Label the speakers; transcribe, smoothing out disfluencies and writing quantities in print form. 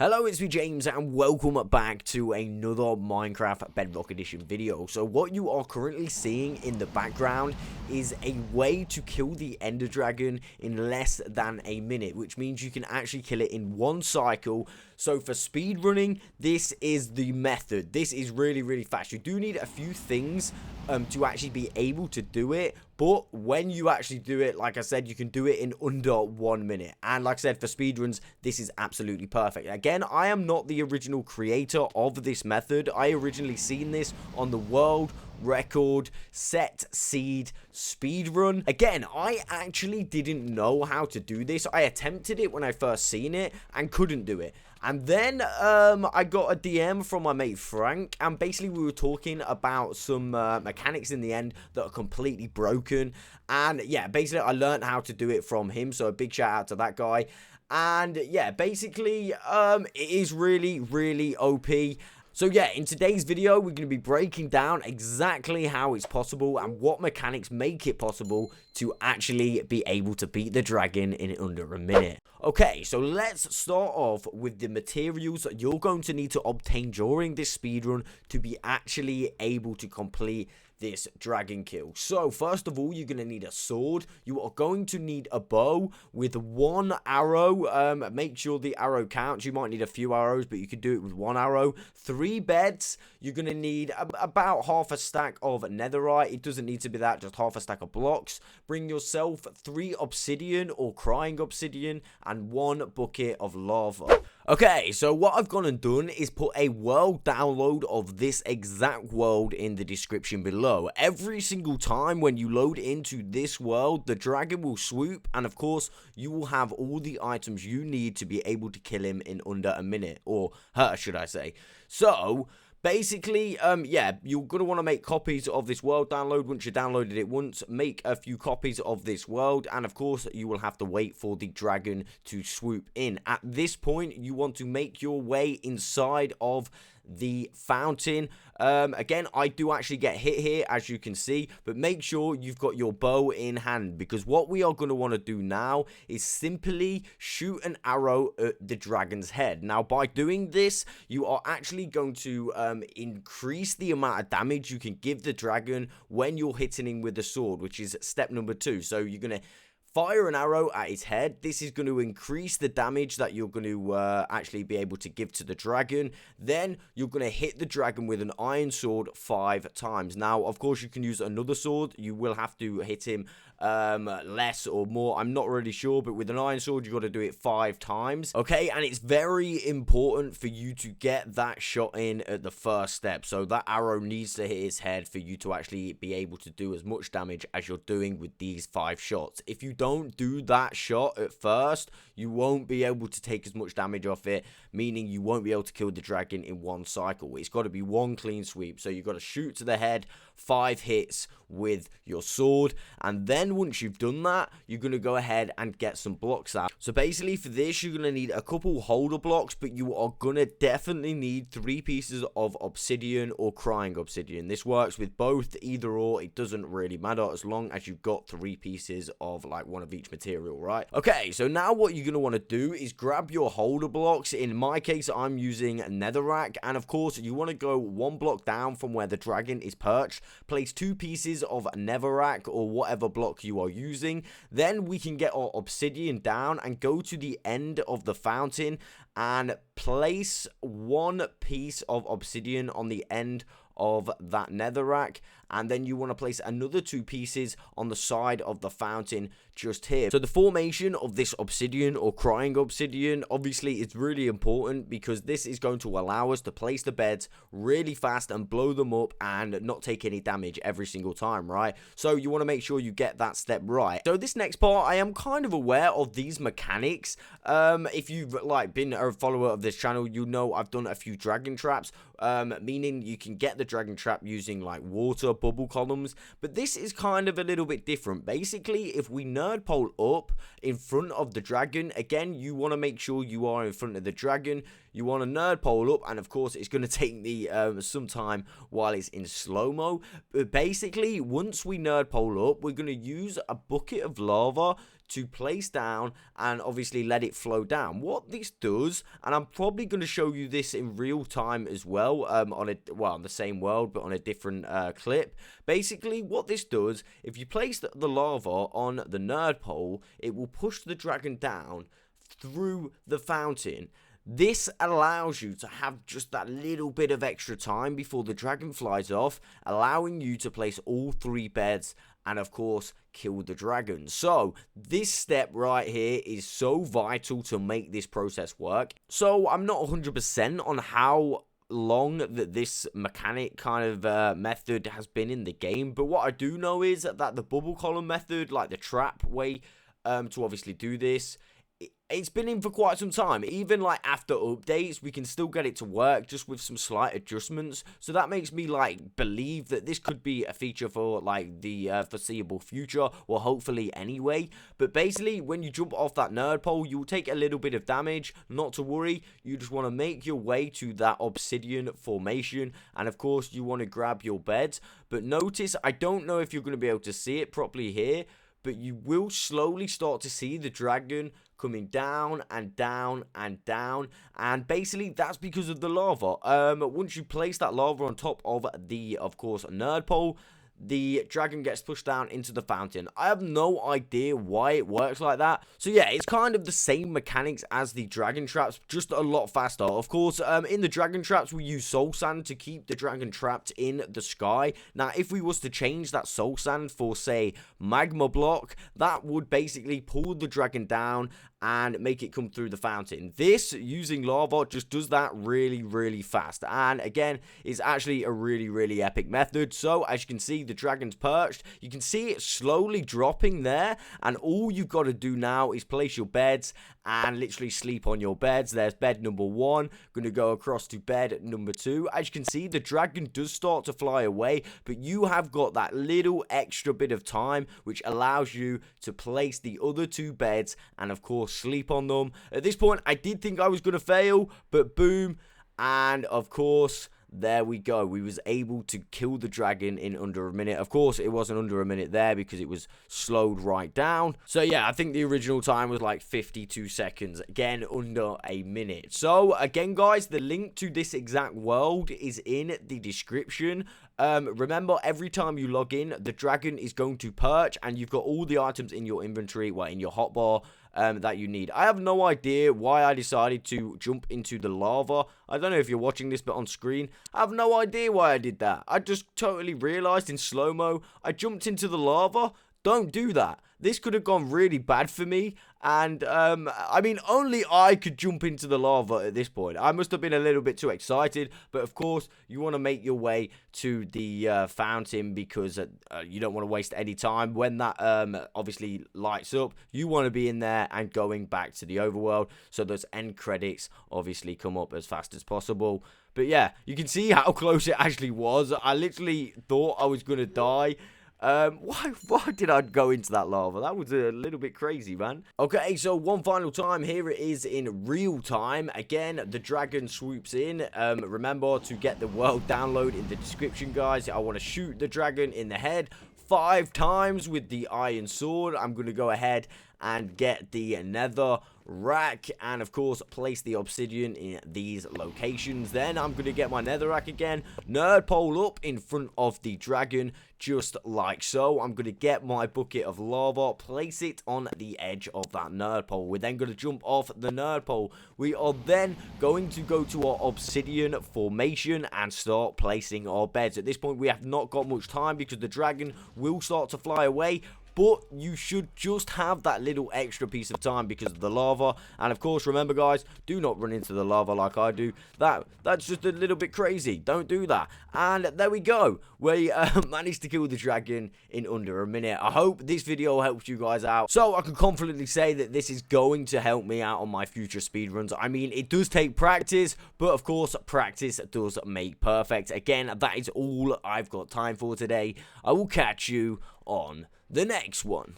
Speaker 1: Hello, it's me James and welcome back to another Minecraft Bedrock Edition video. So what you are currently seeing in the background is a way to kill the Ender Dragon in less than a minute, which means you can actually kill it in one cycle. So for speedrunning, this is the method. This is really fast. You do need a few things to actually be able to do it, but when you actually do it, like I said, you can do it in under 1 minute. And like I said, for speedruns, this is absolutely perfect. Again, I am not the original creator of this method. I originally seen this on the world record set seed speedrun. Again, I actually didn't know how to do this. I attempted it when I first seen it and couldn't do it. And then I got a DM from my mate Frank, and basically we were talking about some mechanics in the end that are completely broken. And yeah, basically I learned how to do it from him, so a big shout out to that guy. And yeah, basically it is really OP. So yeah, in today's video, we're going to be breaking down exactly how it's possible and what mechanics make it possible to actually be able to beat the dragon in under a minute. Okay, so let's start off with the materials that you're going to need to obtain during this speedrun to be actually able to complete this dragon kill. So first of all, you're going to need a sword. You are going to need a bow with one arrow. Make sure the arrow counts. You might need a few arrows, but you could do it with one arrow. 3 beds. You're going to need about half a stack of netherite. It doesn't need to be that, just half a stack of blocks. Bring yourself 3 obsidian or crying obsidian and 1 bucket of lava. Okay, so what I've gone and done is put a world download of this exact world in the description below. Every single time when you load into this world, the dragon will swoop, and of course, you will have all the items you need to be able to kill him in under a minute, or her, should I say. So basically, yeah, you're going to want to make copies of this world download. Once you downloaded it once, make a few copies of this world, and of course, you will have to wait for the dragon to swoop in. At this point, you want to make your way inside of the fountain. Again, I do actually get hit here, as you can see, but make sure you've got your bow in hand, because what we are going to want to do now is simply shoot an arrow at the dragon's head. Now, by doing this, you are actually going to increase the amount of damage you can give the dragon when you're hitting him with the sword, which is step number 2. So you're going to fire an arrow at his head. This is going to increase the damage that you're going to actually be able to give to the dragon. Then you're going to hit the dragon with an iron sword 5 times. Now, of course, you can use another sword. You will have to hit him less or more, I'm not really sure, but with an iron sword you got to do it 5 times. Okay, and it's very important for you to get that shot in at the first step. So that arrow needs to hit his head for you to actually be able to do as much damage as you're doing with these 5 shots. If you don't do that shot at first, you won't be able to take as much damage off it, meaning you won't be able to kill the dragon in one cycle. It's got to be one clean sweep. So you've got to shoot to the head, 5 hits with your sword, and then once you've done that, you're going to go ahead and get some blocks out. So basically for this, you're going to need a couple holder blocks, but you are going to definitely need 3 pieces of obsidian or crying obsidian. This works with both, either or, it doesn't really matter as long as you've got 3 pieces of like one of each material, right? Okay, so now what you're going to want to do is grab your holder blocks. In my case, I'm using netherrack, and of course you want to go 1 block down from where the dragon is perched. Place 2 pieces of netherrack or whatever block you are using. Then we can get our obsidian down and go to the end of the fountain and place 1 piece of obsidian on the end of that netherrack, and then you want to place another 2 pieces on the side of the fountain just here. So the formation of this obsidian or crying obsidian, obviously it's really important because this is going to allow us to place the beds really fast and blow them up and not take any damage every single time, right? So you want to make sure you get that step right. So this next part, I am kind of aware of these mechanics. If you've like been a follower of this channel, you know I've done a few dragon traps, meaning you can get the dragon trap using like water bubble columns, but this is kind of a little bit different. Basically, if we nerd pole up in front of the dragon, again, you want to make sure you are in front of the dragon. You want to nerd pole up, and of course it's going to take me some time while it's in slow-mo, but basically once we nerd pole up, we're going to use a bucket of lava to place down and obviously let it flow down. What this does, and I'm probably going to show you this in real time as well, on the same world but on a different clip. Basically, what this does, if you place the lava on the nerd pole, it will push the dragon down through the fountain. This allows you to have just that little bit of extra time before the dragon flies off, allowing you to place all 3 beds and, of course, kill the dragon. So, this step right here is so vital to make this process work. So, I'm not 100% on how long that this mechanic kind of method has been in the game, but what I do know is that the bubble column method, like the trap way to obviously do this, it's been in for quite some time. Even like after updates, we can still get it to work just with some slight adjustments. So that makes me like believe that this could be a feature for like the foreseeable future, or hopefully anyway. But basically, when you jump off that nerd pole, you'll take a little bit of damage. Not to worry, you just want to make your way to that obsidian formation, and of course you want to grab your beds. But notice, I don't know if you're going to be able to see it properly here, but you will slowly start to see the dragon coming down and down and down, and basically that's because of the lava. Once you place that lava on top of the, of course, nerd pole, the dragon gets pushed down into the fountain. I have no idea why it works like that. So yeah, it's kind of the same mechanics as the dragon traps, just a lot faster. Of course, in the dragon traps, we use soul sand to keep the dragon trapped in the sky. Now, if we was to change that soul sand for, say, magma block, that would basically pull the dragon down and make it come through the fountain. This, using lava, just does that really, really fast. And again, it's actually a really, really epic method. So, as you can see, the dragon's perched. You can see it slowly dropping there. And all you've got to do now is place your beds and literally sleep on your beds. There's bed number 1. Going to go across to bed number 2. As you can see, the dragon does start to fly away, but you have got that little extra bit of time, which allows you to place the other 2 beds and, of course, sleep on them. At this point, I did think I was going to fail, but boom, and of course, there we go. We was able to kill the dragon in under a minute. Of course, it wasn't under a minute there because it was slowed right down. So yeah, I think the original time was like 52 seconds. Again, under a minute. So again, guys, the link to this exact world is in the description. Remember, every time you log in, the dragon is going to perch, and you've got all the items in your inventory, well, in your hotbar, that you need. I have no idea why I decided to jump into the lava. I don't know if you're watching this, but on screen, I have no idea why I did that. I just totally realized in slow-mo, I jumped into the lava. Don't do that. This could have gone really bad for me, and I mean, only I could jump into the lava at this point. I must have been a little bit too excited, but of course, you want to make your way to the fountain because you don't want to waste any time. When that obviously lights up, you want to be in there and going back to the overworld, so those end credits obviously come up as fast as possible. But yeah, you can see how close it actually was. I literally thought I was going to die. Why did I go into that lava? That was a little bit crazy, man. Okay, so one final time. Here it is in real time. Again, the dragon swoops in. Remember to get the world download in the description, guys. I want to shoot the dragon in the head 5 times with the iron sword. I'm going to go ahead and get the nether rack and of course place the obsidian in these locations. Then I'm going to get my netherrack again, nerd pole up in front of the dragon just like so. I'm going to get my bucket of lava, place it on the edge of that nerd pole. We're then going to jump off the nerd pole. We are then going to go to our obsidian formation and start placing our beds. At this point, we have not got much time because the dragon will start to fly away. But you should just have that little extra piece of time because of the lava. And of course, remember guys, do not run into the lava like I do. That's just a little bit crazy. Don't do that. And there we go. We managed to kill the dragon in under a minute. I hope this video helps you guys out. So I can confidently say that this is going to help me out on my future speedruns. I mean, it does take practice, but of course, practice does make perfect. Again, that is all I've got time for today. I will catch you on the next one.